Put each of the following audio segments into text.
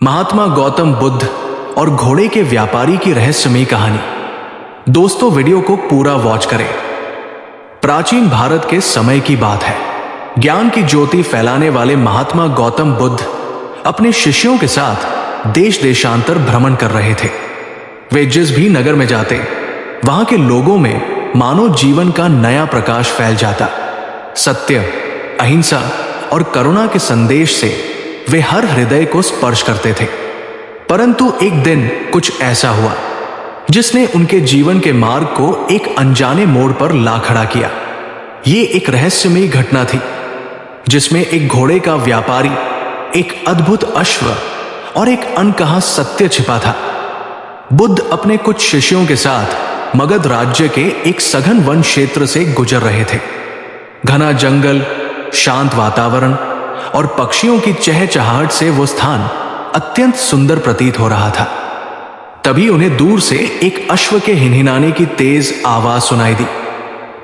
महात्मा गौतम बुद्ध और घोड़े के व्यापारी की रहस्यमयी कहानी। दोस्तों, वीडियो को पूरा वॉच करें। प्राचीन भारत के समय की बात है। ज्ञान की ज्योति फैलाने वाले महात्मा गौतम बुद्ध अपने शिष्यों के साथ देश देशांतर भ्रमण कर रहे थे। वे जिस भी नगर में जाते, वहां के लोगों में मानव जीवन का नया प्रकाश फैल जाता। सत्य, अहिंसा और करुणा के संदेश से वे हर हृदय को स्पर्श करते थे। परंतु एक दिन कुछ ऐसा हुआ जिसने उनके जीवन के मार्ग को एक अनजाने मोड़ पर ला खड़ा किया। ये एक रहस्यमयी घटना थी जिसमें एक घोड़े का व्यापारी, एक अद्भुत अश्व और एक अनकहा सत्य छिपा था। बुद्ध अपने कुछ शिष्यों के साथ मगध राज्य के एक सघन वन क्षेत्र से गुजर रहे थे। घना जंगल, शांत वातावरण और पक्षियों की चहचहाहट से वो स्थान अत्यंत सुंदर प्रतीत हो रहा था। तभी उन्हें दूर से एक अश्व के हिनहिनाने की तेज आवाज सुनाई दी।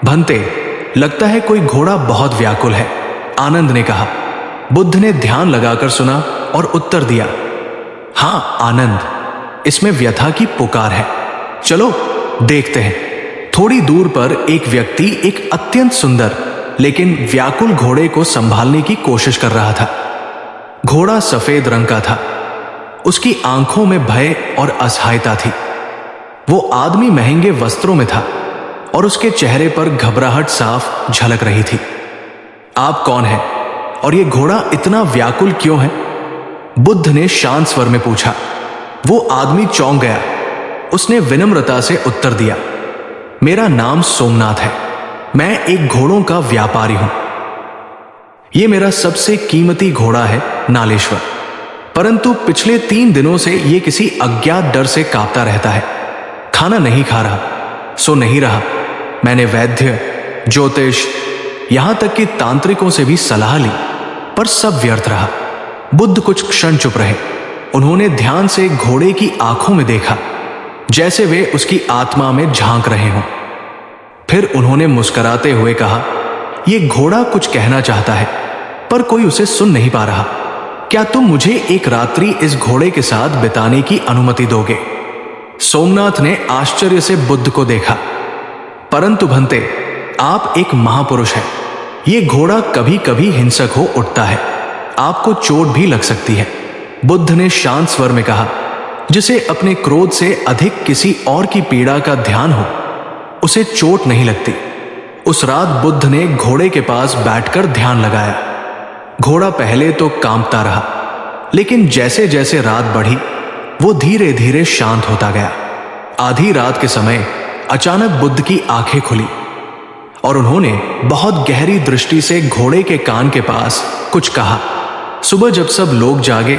भंते, लगता है कोई घोड़ा बहुत व्याकुल है, आनंद ने कहा। बुद्ध ने ध्यान लगाकर सुना और उत्तर दिया, हां आनंद, इसमें व्यथा की पुकार है। चलो देखते हैं। थोड़ी दूर पर एक व्यक्ति एक अत्यंत सुंदर लेकिन व्याकुल घोड़े को संभालने की कोशिश कर रहा था। घोड़ा सफेद रंग का था। उसकी आंखों में भय और असहायता थी। वो आदमी महंगे वस्त्रों में था और उसके चेहरे पर घबराहट साफ झलक रही थी। आप कौन हैं और ये घोड़ा इतना व्याकुल क्यों है? बुद्ध ने शांत स्वर में पूछा। वो आदमी चौंक गया। उसने विनम्रता से उत्तर दिया, मेरा नाम सोमनाथ है। मैं एक घोड़ों का व्यापारी हूं। यह मेरा सबसे कीमती घोड़ा है नालेश्वर, परंतु पिछले 3 दिनों से यह किसी अज्ञात डर से कांपता रहता है। खाना नहीं खा रहा, सो नहीं रहा। मैंने वैद्य, ज्योतिष, यहां तक कि तांत्रिकों से भी सलाह ली, पर सब व्यर्थ रहा। बुद्ध कुछ क्षण चुप रहे। उन्होंने ध्यान से घोड़े की आंखों में देखा, जैसे वे उसकी आत्मा में झांक रहे हों। फिर उन्होंने मुस्कुराते हुए कहा, यह घोड़ा कुछ कहना चाहता है, पर कोई उसे सुन नहीं पा रहा। क्या तुम मुझे एक रात्रि इस घोड़े के साथ बिताने की अनुमति दोगे? सोमनाथ ने आश्चर्य से बुद्ध को देखा। परंतु भंते, आप एक महापुरुष हैं। यह घोड़ा कभी कभी हिंसक हो उठता है, आपको चोट भी लग सकती है। बुद्ध ने शांत स्वर में कहा, जिसे अपने क्रोध से अधिक किसी और की पीड़ा का ध्यान हो, उसे चोट नहीं लगती। उस रात बुद्ध ने घोड़े के पास बैठकर ध्यान लगाया। घोड़ा पहले तो कांपता रहा, लेकिन जैसे जैसे रात बढ़ी, वो धीरे धीरे शांत होता गया। आधी रात के समय अचानक बुद्ध की आंखें खुली और उन्होंने बहुत गहरी दृष्टि से घोड़े के कान के पास कुछ कहा। सुबह जब सब लोग जागे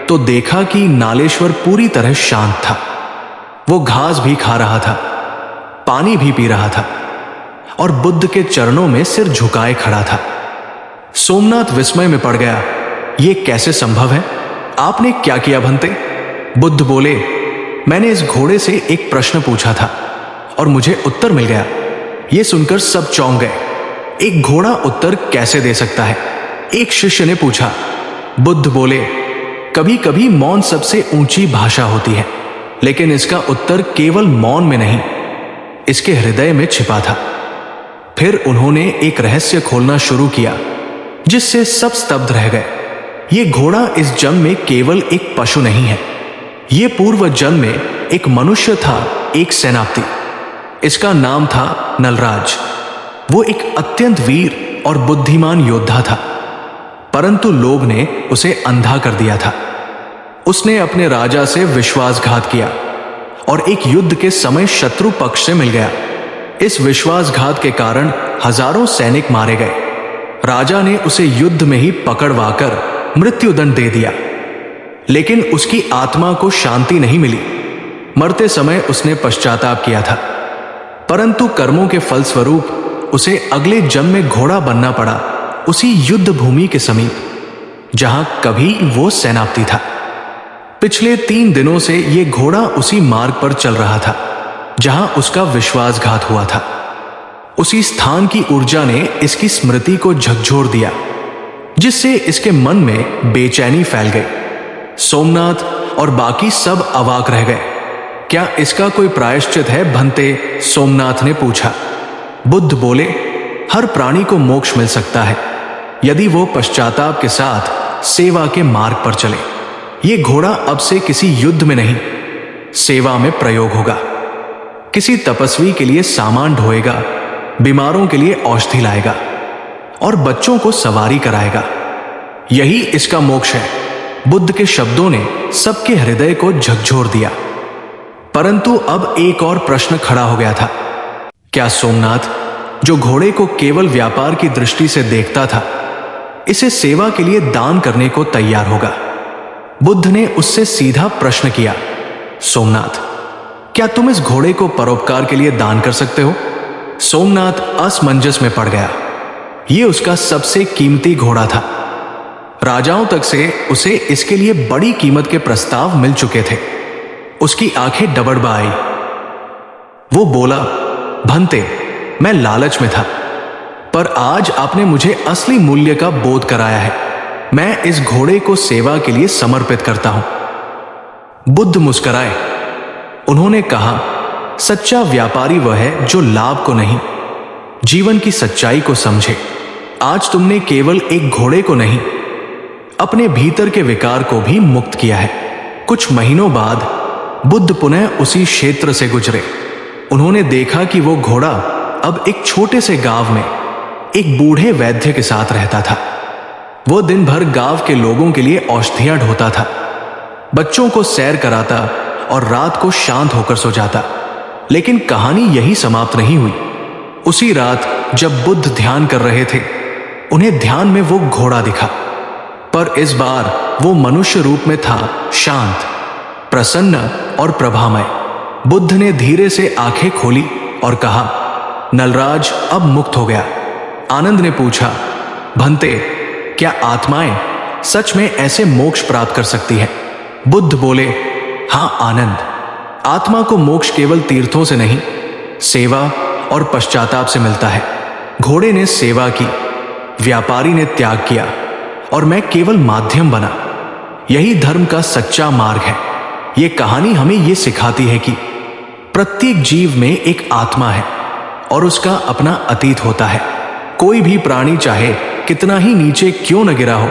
तो देखा कि नालेश्वर पूरी तरह शांत था। वो घास भी खा रहा था, पानी भी पी रहा था और बुद्ध के चरणों में सिर झुकाए खड़ा था। सोमनाथ विस्मय में पड़ गया। यह कैसे संभव है? आपने क्या किया भंते? बुद्ध बोले, मैंने इस घोड़े से एक प्रश्न पूछा था और मुझे उत्तर मिल गया। यह सुनकर सब चौंक गए। एक घोड़ा उत्तर कैसे दे सकता है? एक शिष्य ने पूछा। बुद्ध बोले, कभी कभी मौन सबसे ऊंची भाषा होती है, लेकिन इसका उत्तर केवल मौन में नहीं, इसके हृदय में छिपा था। फिर उन्होंने एक रहस्य खोलना शुरू किया, जिससे सब स्तब्ध रह गए। यह घोड़ा इस जन्म में केवल एक पशु नहीं है, यह पूर्व जन्म में एक मनुष्य था, एक सेनापति। इसका नाम था नलराज। वो एक अत्यंत वीर और बुद्धिमान योद्धा था, परंतु लोभ ने उसे अंधा कर दिया था। उसने अपने राजा से विश्वासघात किया और एक युद्ध के समय शत्रु पक्ष से मिल गया। इस विश्वासघात के कारण हजारों सैनिक मारे गए। राजा ने उसे युद्ध में ही पकड़वाकर मृत्युदंड दे दिया, लेकिन उसकी आत्मा को शांति नहीं मिली। मरते समय उसने पश्चाताप किया था, परंतु कर्मों के फलस्वरूप उसे अगले जन्म में घोड़ा बनना पड़ा, उसी युद्ध भूमि के समीप जहां कभी वो सेनापति था। पिछले 3 दिनों से यह घोड़ा उसी मार्ग पर चल रहा था जहां उसका विश्वासघात हुआ था। उसी स्थान की ऊर्जा ने इसकी स्मृति को झकझोर दिया, जिससे इसके मन में बेचैनी फैल गई। सोमनाथ और बाकी सब अवाक रह गए। क्या इसका कोई प्रायश्चित है भंते? सोमनाथ ने पूछा। बुद्ध बोले, हर प्राणी को मोक्ष मिल सकता है यदि वो पश्चाताप के साथ सेवा के मार्ग पर चले। ये घोड़ा अब से किसी युद्ध में नहीं, सेवा में प्रयोग होगा। किसी तपस्वी के लिए सामान ढोएगा, बीमारों के लिए औषधि लाएगा और बच्चों को सवारी कराएगा। यही इसका मोक्ष है। बुद्ध के शब्दों ने सबके हृदय को झकझोर दिया। परंतु अब एक और प्रश्न खड़ा हो गया था। क्या सोमनाथ, जो घोड़े को केवल व्यापार की दृष्टि से देखता था, इसे सेवा के लिए दान करने को तैयार होगा? बुद्ध ने उससे सीधा प्रश्न किया, सोमनाथ, क्या तुम इस घोड़े को परोपकार के लिए दान कर सकते हो? सोमनाथ असमंजस में पड़ गया। यह उसका सबसे कीमती घोड़ा था। राजाओं तक से उसे इसके लिए बड़ी कीमत के प्रस्ताव मिल चुके थे। उसकी आंखें डबडबा आई। वो बोला, भंते, मैं लालच में था, पर आज आपने मुझे असली मूल्य का बोध कराया है। मैं इस घोड़े को सेवा के लिए समर्पित करता हूं। बुद्ध मुस्कुराए। उन्होंने कहा, सच्चा व्यापारी वह है जो लाभ को नहीं, जीवन की सच्चाई को समझे। आज तुमने केवल एक घोड़े को नहीं, अपने भीतर के विकार को भी मुक्त किया है। कुछ महीनों बाद बुद्ध पुनः उसी क्षेत्र से गुजरे। उन्होंने देखा कि वो घोड़ा अब एक छोटे से गांव में एक बूढ़े वैद्य के साथ रहता था। वो दिन भर गांव के लोगों के लिए औषधियां ढोता था, बच्चों को सैर कराता और रात को शांत होकर सो जाता। लेकिन कहानी यही समाप्त नहीं हुई। उसी रात जब बुद्ध ध्यान कर रहे थे, उन्हें ध्यान में वो घोड़ा दिखा, पर इस बार वो मनुष्य रूप में था, शांत, प्रसन्न और प्रभामय। बुद्ध ने धीरे से आंखें खोली और कहा, नलराज अब मुक्त हो गया। आनंद ने पूछा, भंते, क्या आत्माएं सच में ऐसे मोक्ष प्राप्त कर सकती हैं? बुद्ध बोले, हां आनंद, आत्मा को मोक्ष केवल तीर्थों से नहीं, सेवा और पश्चाताप से मिलता है। घोड़े ने सेवा की, व्यापारी ने त्याग किया और मैं केवल माध्यम बना। यही धर्म का सच्चा मार्ग है। यह कहानी हमें यह सिखाती है कि प्रत्येक जीव में एक आत्मा है और उसका अपना अतीत होता है। कोई भी प्राणी चाहे कितना ही नीचे क्यों न गिरा हो,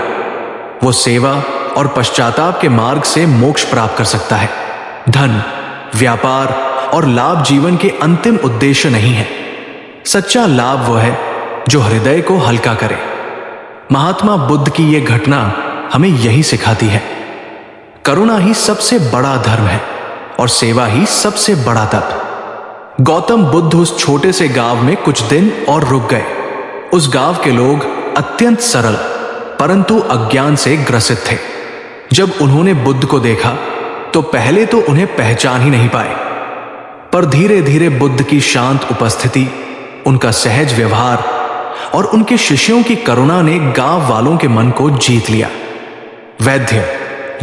वो सेवा और पश्चाताप के मार्ग से मोक्ष प्राप्त कर सकता है। धन, व्यापार और लाभ जीवन के अंतिम उद्देश्य नहीं है। सच्चा लाभ वह है जो हृदय को हल्का करे। महात्मा बुद्ध की यह घटना हमें यही सिखाती है। करुणा ही सबसे बड़ा धर्म है और सेवा ही सबसे बड़ा तप। गौतम बुद्ध उस छोटे से गांव में कुछ दिन और रुक गए। उस गांव के लोग अत्यंत सरल परंतु अज्ञान से ग्रसित थे। जब उन्होंने बुद्ध को देखा तो पहले तो उन्हें पहचान ही नहीं पाए, पर धीरे धीरे बुद्ध की शांत उपस्थिति, उनका सहज व्यवहार और उनके शिष्यों की करुणा ने गांव वालों के मन को जीत लिया। वैद्य,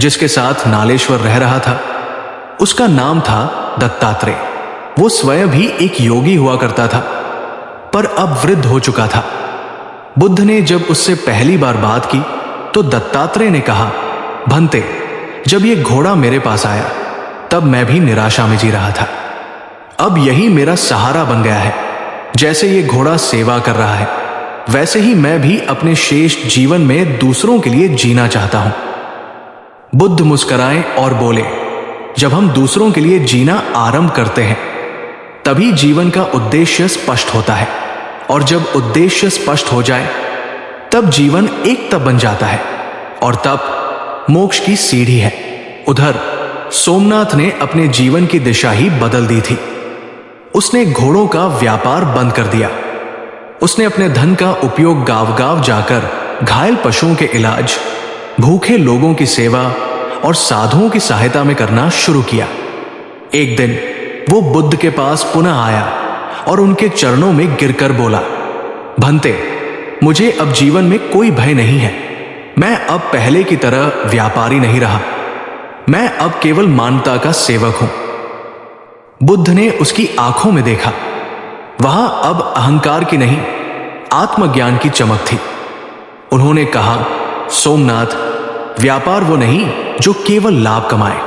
जिसके साथ नालेश्वर रह रहा था, उसका नाम था दत्तात्रेय। वो स्वयं भी एक योगी हुआ करता था, पर अब वृद्ध हो चुका था। बुद्ध ने जब उससे पहली बार बात की तो दत्तात्रेय ने कहा, भंते, जब ये घोड़ा मेरे पास आया तब मैं भी निराशा में जी रहा था। अब यही मेरा सहारा बन गया है। जैसे ये घोड़ा सेवा कर रहा है, वैसे ही मैं भी अपने शेष जीवन में दूसरों के लिए जीना चाहता हूं। बुद्ध मुस्कुराए और बोले, जब हम दूसरों के लिए जीना आरंभ करते हैं तभी जीवन का उद्देश्य स्पष्ट होता है, और जब उद्देश्य स्पष्ट हो जाए तब जीवन एक तप बन जाता है, और तप मोक्ष की सीढ़ी है। उधर सोमनाथ ने अपने जीवन की दिशा ही बदल दी थी। उसने घोड़ों का व्यापार बंद कर दिया। उसने अपने धन का उपयोग गांव गांव जाकर घायल पशुओं के इलाज, भूखे लोगों की सेवा और साधुओं की सहायता में करना शुरू किया। एक दिन वो बुद्ध के पास पुनः आया और उनके चरणों में गिरकर बोला, भंते, मुझे अब जीवन में कोई भय नहीं है। मैं अब पहले की तरह व्यापारी नहीं रहा। मैं अब केवल मानवता का सेवक हूं। बुद्ध ने उसकी आंखों में देखा। वहां अब अहंकार की नहीं, आत्मज्ञान की चमक थी। उन्होंने कहा, सोमनाथ, व्यापार वो नहीं जो केवल लाभ कमाए।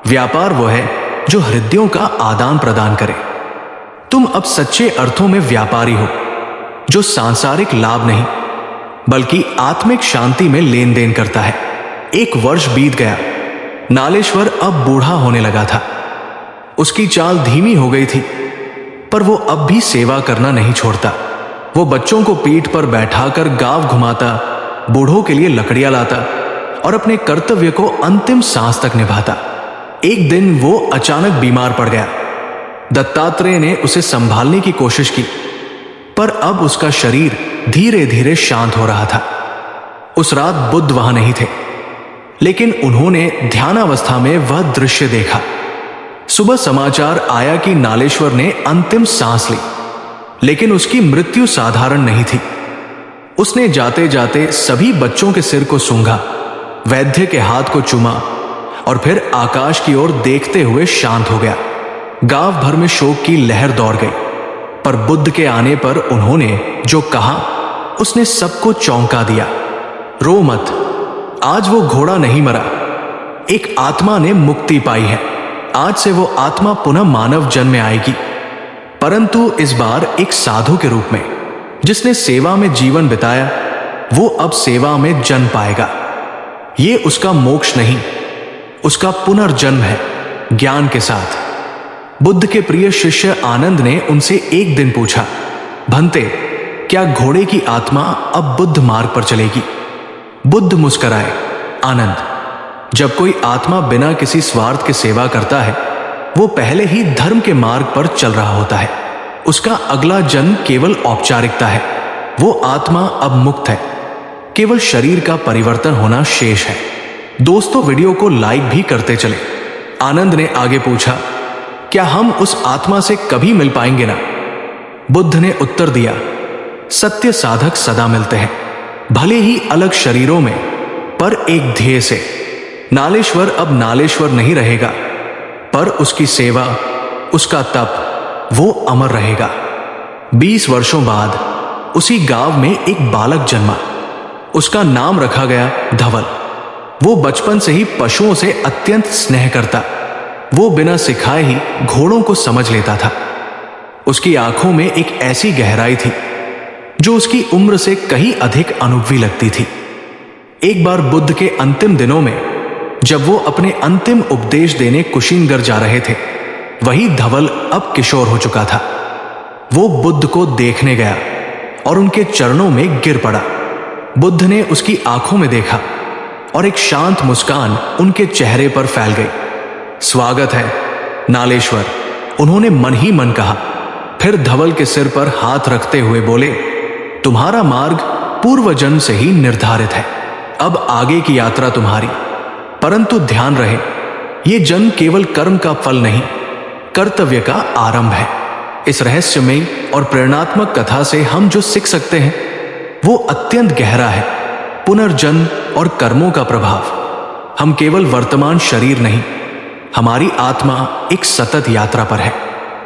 व्यापार वो है जो हृदयों का आदान प्रदान करे। तुम अब सच्चे अर्थों में व्यापारी हो, जो सांसारिक लाभ नहीं बल्कि आत्मिक शांति में लेन देन करता है। 1 वर्ष बीत गया। नालेश्वर अब बूढ़ा होने लगा था। उसकी चाल धीमी हो गई थी, पर वो अब भी सेवा करना नहीं छोड़ता। वो बच्चों को पीठ पर बैठाकर गांव घुमाता, बूढ़ों के लिए लकड़ियां लाता और अपने कर्तव्य को अंतिम सांस तक निभाता। एक दिन वो अचानक बीमार पड़ गया। दत्तात्रेय ने उसे संभालने की कोशिश की, पर अब उसका शरीर धीरे धीरे शांत हो रहा था। उस रात बुद्ध वहां नहीं थे, लेकिन उन्होंने ध्यानावस्था में वह दृश्य देखा। सुबह समाचार आया कि नालेश्वर ने अंतिम सांस ली, लेकिन उसकी मृत्यु साधारण नहीं थी। उसने जाते जाते सभी बच्चों के सिर को सूंघा, वैद्य के हाथ को चूमा और फिर आकाश की ओर देखते हुए शांत हो गया। गांव भर में शोक की लहर दौड़ गई, पर बुद्ध के आने पर उन्होंने जो कहा उसने सबको चौंका दिया। रो मत, आज वो घोड़ा नहीं मरा, एक आत्मा ने मुक्ति पाई है। आज से वो आत्मा पुनः मानव जन्म में आएगी, परंतु इस बार एक साधु के रूप में। जिसने सेवा में जीवन बिताया वो अब सेवा में जन्म पाएगा। ये उसका मोक्ष नहीं, उसका पुनर्जन्म है, ज्ञान के साथ। बुद्ध के प्रिय शिष्य आनंद ने उनसे एक दिन पूछा, भंते, क्या घोड़े की आत्मा अब बुद्ध मार्ग पर चलेगी? बुद्ध मुस्कुराए, आनंद, जब कोई आत्मा बिना किसी स्वार्थ के सेवा करता है वो पहले ही धर्म के मार्ग पर चल रहा होता है। उसका अगला जन्म केवल औपचारिकता है। वो आत्मा अब मुक्त है, केवल शरीर का परिवर्तन होना शेष है। दोस्तों, वीडियो को लाइक भी करते चले। आनंद ने आगे पूछा, क्या हम उस आत्मा से कभी मिल पाएंगे ना? बुद्ध ने उत्तर दिया, सत्य साधक सदा मिलते हैं, भले ही अलग शरीरों में, पर एक ध्येय से। नालेश्वर अब नालेश्वर नहीं रहेगा, पर उसकी सेवा, उसका तप, वो अमर रहेगा। 20 वर्षों बाद उसी गांव में एक बालक जन्मा। उसका नाम रखा गया धवल। वो बचपन से ही पशुओं से अत्यंत स्नेह करता। वो बिना सिखाए ही घोड़ों को समझ लेता था। उसकी आंखों में एक ऐसी गहराई थी जो उसकी उम्र से कहीं अधिक अनुभवी लगती थी। एक बार बुद्ध के अंतिम दिनों में जब वो अपने अंतिम उपदेश देने कुशीनगर जा रहे थे, वही धवल अब किशोर हो चुका था। वो बुद्ध को देखने गया और उनके चरणों में गिर पड़ा। बुद्ध ने उसकी आंखों में देखा और एक शांत मुस्कान उनके चेहरे पर फैल गई। स्वागत है नालेश्वर, उन्होंने मन ही मन कहा। फिर धवल के सिर पर हाथ रखते हुए बोले, तुम्हारा मार्ग पूर्व जन्म से ही निर्धारित है, अब आगे की यात्रा तुम्हारी। परंतु ध्यान रहे, ये जन्म केवल कर्म का फल नहीं, कर्तव्य का आरंभ है। इस रहस्यमय और प्रेरणात्मक कथा से हम जो सीख सकते हैं वो अत्यंत गहरा है। पुनर्जन्म और कर्मों का प्रभाव। हम केवल वर्तमान शरीर नहीं, हमारी आत्मा एक सतत यात्रा पर है।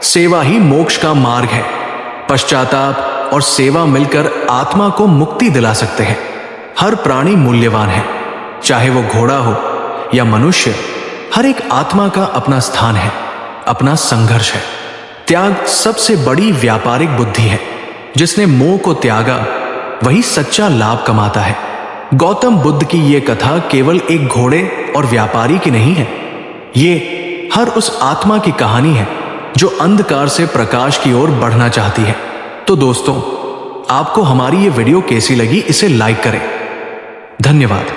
सेवा ही मोक्ष का मार्ग है। पश्चाताप और सेवा मिलकर आत्मा को मुक्ति दिला सकते हैं। हर प्राणी मूल्यवान है, चाहे वो घोड़ा हो या मनुष्य। हर एक आत्मा का अपना स्थान है, अपना संघर्ष है। त्याग सबसे बड़ी व्यापारिक बुद्धि है। जिसने मोह को त्यागा वही सच्चा लाभ कमाता है। गौतम बुद्ध की यह कथा केवल एक घोड़े और व्यापारी की नहीं है, ये हर उस आत्मा की कहानी है जो अंधकार से प्रकाश की ओर बढ़ना चाहती है। तो दोस्तों, आपको हमारी ये वीडियो कैसी लगी, इसे लाइक करें। धन्यवाद।